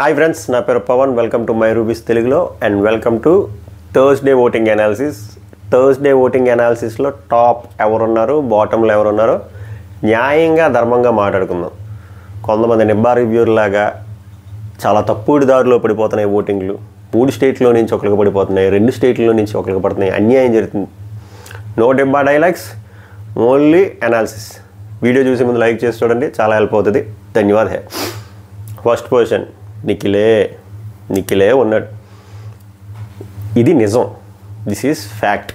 Hi friends, నా పేరు Pavan. Welcome to my rubies తెలుగులో and welcome to Thursday voting analysis. Thursday voting అనాలిసిస్లో top ఎవరున్నారు, బాటంలో ఎవరున్నారో న్యాయంగా ధర్మంగా మాట్లాడుకుందాం. కొంతమంది నిబ్బా రివ్యూర్ లాగా చాలా తప్పుడు దారిలో పడిపోతున్నాయి ఓటింగ్లు. 3 స్టేట్లో నుంచి ఒకరికి పడిపోతున్నాయి, 2 స్టేట్లో నుంచి ఒకరికి పడుతున్నాయి. అన్యాయం జరుగుతుంది. నో డిబ్బా డైలాగ్స్, ఓన్లీ అనాలిసిస్. వీడియో చూసే ముందు లైక్ చేసి చూడండి, చాలా హెల్ప్ అవుతుంది. ధన్యవాదాలు. ఫస్ట్ పొజిషన్ నిఖిలే ఉన్నాడు. ఇది నిజం, దిస్ ఈజ్ ఫ్యాక్ట్.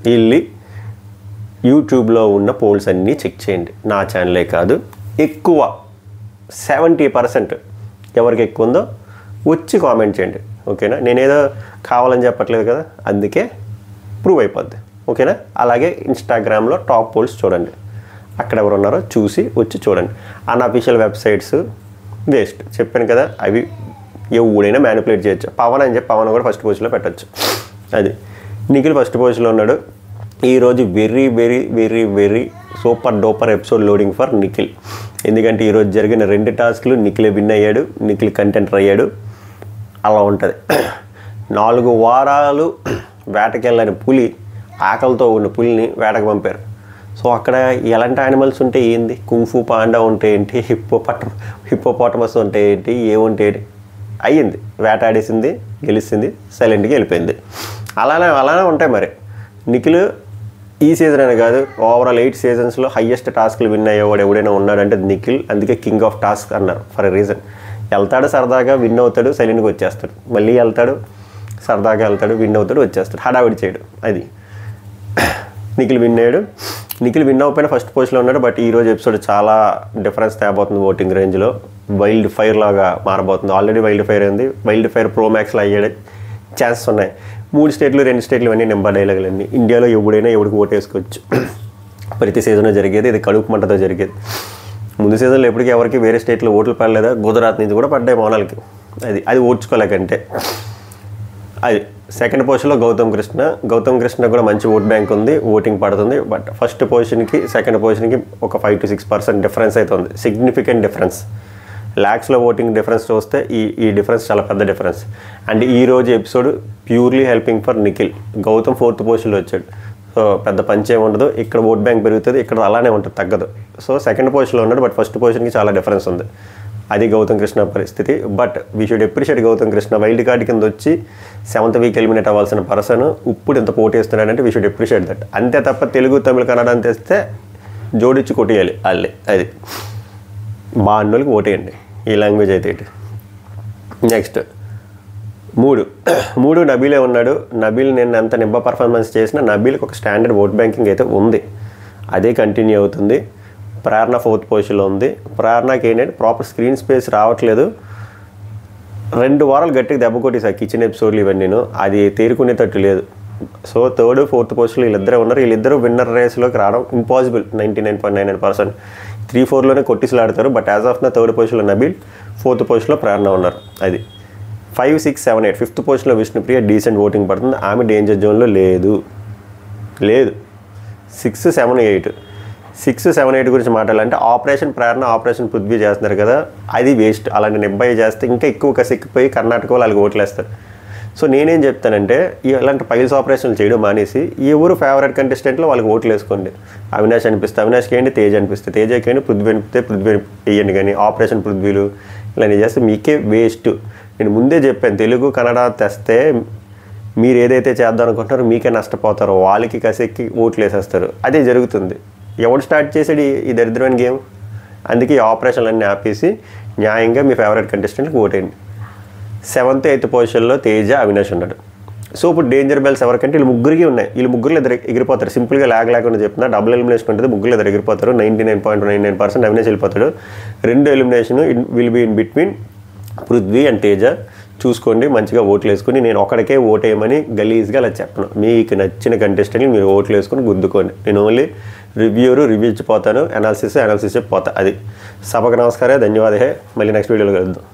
వెళ్ళి యూట్యూబ్లో ఉన్న పోల్స్ అన్నీ చెక్ చేయండి. నా ఛానలే కాదు, ఎక్కువ 70% ఎవరికి ఎక్కువ ఉందో వచ్చి కామెంట్ చేయండి. ఓకేనా? నేనేదో కావాలని చెప్పట్లేదు కదా, అందుకే ప్రూవ్ అయిపోద్ది. ఓకేనా? అలాగే ఇన్స్టాగ్రామ్లో టాప్ పోల్స్ చూడండి, అక్కడ ఎవరు ఉన్నారో చూసి వచ్చి చూడండి. అన్అఫీషియల్ వెబ్సైట్స్ వేస్ట్, చెప్పాను కదా. అవి ఎవడైనా మ్యానిపులేట్ చేయొచ్చు. పవన్ అని చెప్పి పవన్ కూడా ఫస్ట్ పొజిషన్లో పెట్టచ్చు. అది నిఖిల్ ఫస్ట్ పొజిషన్లో ఉన్నాడు. ఈరోజు very very very very super duper episode loading for Nikhil. ఎందుకంటే ఈరోజు జరిగిన 2 టాస్క్లు నిఖిలే విన్ అయ్యాడు, నిఖిల్ కంటెంటర్ అయ్యాడు. అలా ఉంటుంది. 4 వారాలు వేటకెళ్ళని పులి, ఆకలితో ఉన్న పులిని వేటకు పంపారు. సో అక్కడ ఎలాంటి యానిమల్స్ ఉంటే ఏంది, కుంఫు పాండా ఉంటే ఏంటి, హిప్పోపాటమస్ ఉంటే ఏంటి, ఏముంటే ఏంటి, అయ్యింది. వేటాడేసింది, గెలిచింది, సైలెంట్గా వెళ్ళిపోయింది. అలానే ఉంటాయి. మరి నిఖిల్ ఈ సీజన్ అని కాదు, ఓవరాల్ 8 సీజన్స్లో హయ్యెస్ట్ టాస్క్లు విన్ అయ్యేవాడు ఎవడైనా ఉన్నాడంటే నిఖిల్. అందుకే కింగ్ ఆఫ్ టాస్క్ అన్నారు ఫర్ ఎ రీజన్. వెళ్తాడు, సరదాగా విన్ అవుతాడు, సైలెంట్గా వచ్చేస్తాడు. మళ్ళీ వెళ్తాడు, సరదాగా వెళ్తాడు, విన్ అవుతాడు, వచ్చేస్తాడు. హడావిడి చేయడు. అది నిఖిల్ విన్ అయ్యాడు. నిఖిల్ విన్ అవ్వకపోయినా ఫస్ట్ పొజిషన్లో ఉన్నాడు. బట్ ఈరోజు ఎపిసోడ్ చాలా డిఫరెన్స్ తేబోతుంది. ఓటింగ్ రేంజ్లో వైల్డ్ ఫైర్ లాగా మారబోతుంది. ఆల్రెడీ వైల్డ్ ఫైర్ ఉంది. వైల్డ్ ఫైర్ ప్రో మ్యాక్స్లో అయ్యే ఛాన్సెస్ ఉన్నాయి. 3 స్టేట్లు 2 స్టేట్లు అన్నీ నెంబర్ డైలాగులన్నీ. ఇండియాలో ఎవడైనా ఎవడికి ఓటు వేసుకోవచ్చు. ప్రతి సీజన్లో జరిగేది ఇది. కడుపు మంటతో జరిగేది. ముందు సీజన్లో ఎప్పటికీ ఎవరికి వేరే స్టేట్లో ఓట్లు పడలేదా? గుజరాత్ నుంచి కూడా పడ్డాయి మోనాలకి. అది ఓడ్చుకోలేకంటే. అది సెకండ్ పొజిషన్లో గౌతమ్ కృష్ణ కూడా మంచి ఓట్ బ్యాంక్ ఉంది, ఓటింగ్ పడుతుంది. బట్ ఫస్ట్ పొజిషన్కి సెకండ్ పొజిషన్కి ఒక 5 to 6% డిఫరెన్స్ అయితే ఉంది. Significant difference. ల్యాక్స్లో ఓటింగ్ డిఫరెన్స్ చూస్తే ఈ డిఫరెన్స్ చాలా పెద్ద డిఫరెన్స్. అండ్ ఈరోజు episode purely helping for Nikhil. Gautam 4th పొజిషన్లో వచ్చాడు. సో పెద్ద పంచే ఉండదు. ఇక్కడ ఓట్ బ్యాంక్ పెరుగుతుంది, ఇక్కడ అలానే ఉంటుంది, తగ్గదు. సో సెకండ్ పొజిషన్లో ఉన్నాడు. బట్ ఫస్ట్ పొజిషన్కి చాలా డిఫరెన్స్ ఉంది. అది గౌతమ్ కృష్ణ పరిస్థితి. But we should appreciate Gautham Krishna. Wild card కింద వచ్చి 7th వీక్ ఎలిమినేట్ అవ్వాల్సిన పర్సన్ ఇప్పుడు ఇంత పోటీస్తున్నాడంటే వీ షుడ్ అప్రిషియేట్ దట్. అంతే తప్ప తెలుగు, తమిళ, కన్నడ అని తెస్తే జోడించి కొట్టేయాలి వాళ్ళే. అది బాగున్నోళ్ళకి ఓటేయండి. ఈ లాంగ్వేజ్ అయితే. నెక్స్ట్ 3 నబీలే ఉన్నాడు. నబీల్ నేను ఎంత నిబ్బ పర్ఫార్మెన్స్ చేసినా నబీల్కి ఒక స్టాండర్డ్ ఓట్ బ్యాంకింగ్ అయితే ఉంది. అదే కంటిన్యూ అవుతుంది. ప్రేరణ 4th పొజిషన్లో ఉంది. ప్రేరణకి ఏంటంటే ప్రాపర్ స్క్రీన్ స్పేస్ రావట్లేదు. 2 వారాలు గట్టిగా దెబ్బ కొట్టేసారు కిచెన్ ఎపిసోడ్లు ఇవన్నీ. అది తేరుకునేటట్టు లేదు. సో 3rd, 4th పొజిషన్లో వీళ్ళిద్దరే ఉన్నారు. వీళ్ళిద్దరూ విన్నర్ రేస్లోకి రావడం ఇంపాసిబుల్. 99.99%. 3, 4లోనే కొట్టిసలాడతారు. బట్ యాజ్ ఆఫ్ నా 3rd పొజిషన్లో నబీల్, 4th పొజిషన్లో ప్రేరణ ఉన్నారు. అది 5, 6, 7, 8. 5th పొజిషన్లో విష్ణుప్రియ డీసెంట్ ఓటింగ్ పడుతుంది. ఆమె డేంజర్ జోన్లో లేదు. 6, 7, 8. 6, 7, 8 గురించి మాట్లాడాలంటే ఆపరేషన్ ప్రేరణ, ఆపరేషన్ పృథ్వీ చేస్తున్నారు కదా, అది వేస్ట్. అలాంటి నిబ్బాయి చేస్తే ఇంకా ఎక్కువ కసిక్కిపోయి కర్ణాటక వాళ్ళు వాళ్ళకి ఓట్లేస్తారు. సో నేనేం చెప్తానంటే ఇలాంటి పైల్స్ ఆపరేషన్లు చేయడం మానేసి ఎవరు ఫేవరెట్ కంటెస్టెంట్లో వాళ్ళకి ఓట్లు వేసుకోండి. అవినాష్ అనిపిస్తే అవినాష్కి ఏంటి, తేజ్ అనిపిస్తే తేజకి ఏంటి, పృథ్వీ అనిపిస్తే పృథ్వీ వేయండి. కానీ ఆపరేషన్ పృథ్వీలు ఇలాంటివి చేస్తే మీకే వేస్ట్. నేను ముందే చెప్పాను, తెలుగు కన్నడ తెస్తే మీరు ఏదైతే చేద్దాం అనుకుంటున్నారో మీకే నష్టపోతారో, వాళ్ళకి కసిక్కి ఓట్లు వేసేస్తారు. అదే జరుగుతుంది. ఎవడు స్టార్ట్ చేసాడు ఈ దరిద్రమైన గేమ్? అందుకే ఈ ఆపరేషన్లన్నీ ఆపేసి న్యాయంగా మీ ఫేవరెట్ కంటెస్టెంట్కి ఓటేయండి. 7th, 8th పొజిషన్లో తేజ, అవినాష్ ఉన్నాడు. సో ఇప్పుడు డేంజర్ బెల్స్ ఎవరికంటే వీళ్ళు ముగ్గురికి ఉన్నాయి. వీళ్ళు ముగ్గురు ఇద్దరు ఎగిరిపోతారు. సింపుల్గా లేకుండా చెప్తున్నా. డబుల్ ఎలిమినేషన్ ఉంటుంది, ముగ్గురు ఇద్దరు ఎగిరిపోతారు. 99.99% అవినాష్ వెళ్ళిపోతాడు. 2 elimination will be in between Prithvi and Teja. చూసుకోండి, మంచిగా ఓట్లు వేసుకుని. నేను ఒకడికే ఓటేయమని గలీజ్గా అలా చెప్పను. మీకు నచ్చిన కంటెస్టెంట్ని మీరు ఓట్లు వేసుకొని గుద్దుకోండి. నేను ఓన్లీ రివ్యూ ఇచ్చిపోతాను, అనాలిసిస్ పోతా. అది సభకు నమస్కారం, ధన్యవాదాలు. మళ్ళీ నెక్స్ట్ వీడియోలో కలుద్దాం.